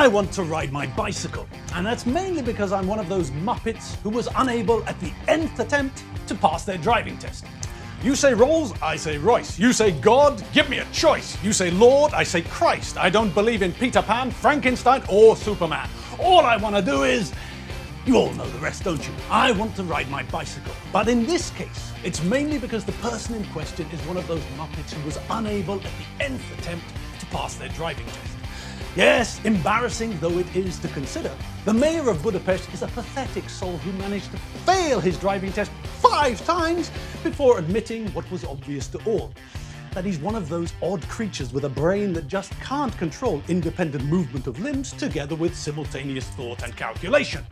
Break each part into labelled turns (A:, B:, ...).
A: I want to ride my bicycle, and that's mainly because I'm one of those muppets who was unable at the nth attempt to pass their driving test. You say Rolls, I say Royce. You say God, give me a choice. You say Lord, I say Christ. I don't believe in Peter Pan, Frankenstein, or Superman. All I want to do is... You all know the rest, don't you? I want to ride my bicycle. But in this case, it's mainly because the person in question is one of those muppets who was unable at the nth attempt to pass their driving test. Yes, embarrassing though it is to consider, the mayor of Budapest is a pathetic soul who managed to fail his driving test 5 times before admitting what was obvious to all, that he's one of those odd creatures with a brain that just can't control independent movement of limbs together with simultaneous thought and calculation.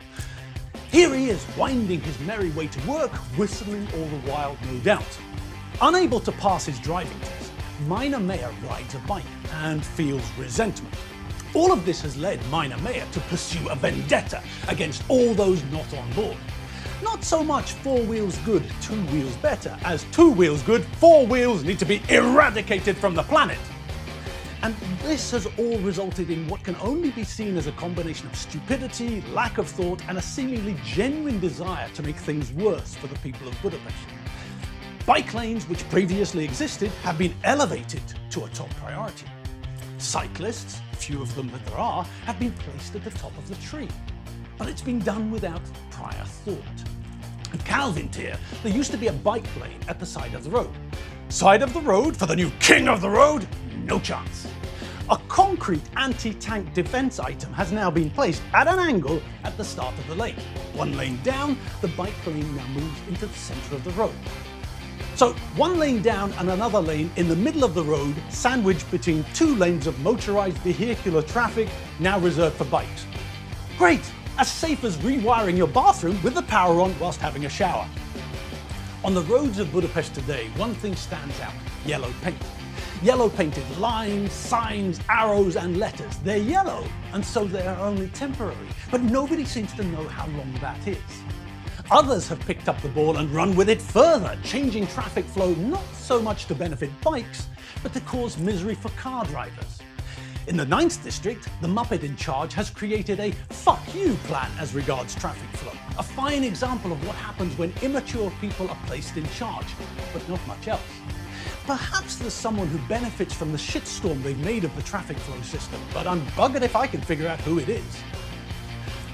A: Here he is, winding his merry way to work, whistling all the while, no doubt. Unable to pass his driving test, Minor Mayor rides a bike and feels resentment. All of this has led Minor Mayor to pursue a vendetta against all those not on board. Not so much 4 wheels good, 2 wheels better, as 2 wheels good, 4 wheels need to be eradicated from the planet. And this has all resulted in what can only be seen as a combination of stupidity, lack of thought, and a seemingly genuine desire to make things worse for the people of Budapest. Bike lanes, which previously existed, have been elevated to a top priority. Cyclists, few of them that there are, have been placed at the top of the tree. But it's been done without prior thought. At Calvintier, there used to be a bike lane at the side of the road. Side of the road for the new king of the road? No chance. A concrete anti-tank defense item has now been placed at an angle at the start of the lane. 1 lane down, the bike lane now moves into the center of the road. So 1 lane down and another lane in the middle of the road, sandwiched between 2 lanes of motorized vehicular traffic, now reserved for bikes. Great! As safe as rewiring your bathroom with the power on whilst having a shower. On the roads of Budapest today, one thing stands out: yellow paint. Yellow painted lines, signs, arrows and letters. They're yellow, and so they are only temporary, but nobody seems to know how long that is. Others have picked up the ball and run with it further, changing traffic flow not so much to benefit bikes, but to cause misery for car drivers. In the 9th district, the Muppet in charge has created a fuck you plan as regards traffic flow. A fine example of what happens when immature people are placed in charge, but not much else. Perhaps there's someone who benefits from the shitstorm they've made of the traffic flow system, but I'm buggered if I can figure out who it is.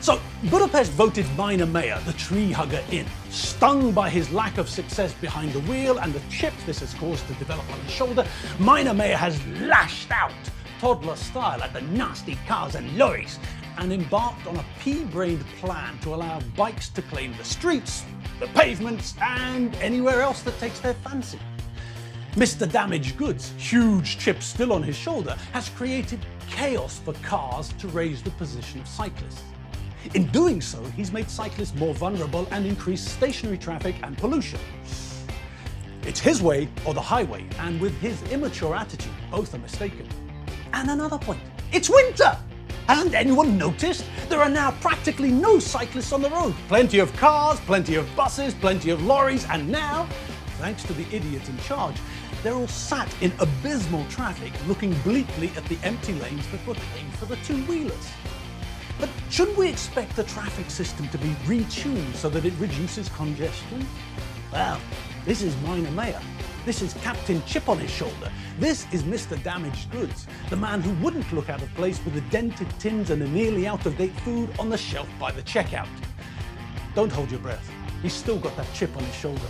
A: So, Budapest voted Minor Mayor, the tree hugger, in. Stung by his lack of success behind the wheel and the chips this has caused to develop on his shoulder, Minor Mayor has lashed out, toddler style, at the nasty cars and lorries, and embarked on a pea-brained plan to allow bikes to claim the streets, the pavements, and anywhere else that takes their fancy. Mr. Damaged Goods, huge chips still on his shoulder, has created chaos for cars to raise the position of cyclists. In doing so, he's made cyclists more vulnerable and increased stationary traffic and pollution. It's his way or the highway, and with his immature attitude, both are mistaken. And another point, it's winter! Hasn't anyone noticed? There are now practically no cyclists on the road. Plenty of cars, plenty of buses, plenty of lorries, and now, thanks to the idiot in charge, they're all sat in abysmal traffic looking bleakly at the empty lanes that were claimed for the 2-wheelers. But shouldn't we expect the traffic system to be retuned so that it reduces congestion? Well, this is Minor Mayor. This is Captain Chip on his shoulder. This is Mr. Damaged Goods, the man who wouldn't look out of place with the dented tins and the nearly out-of-date food on the shelf by the checkout. Don't hold your breath. He's still got that chip on his shoulder.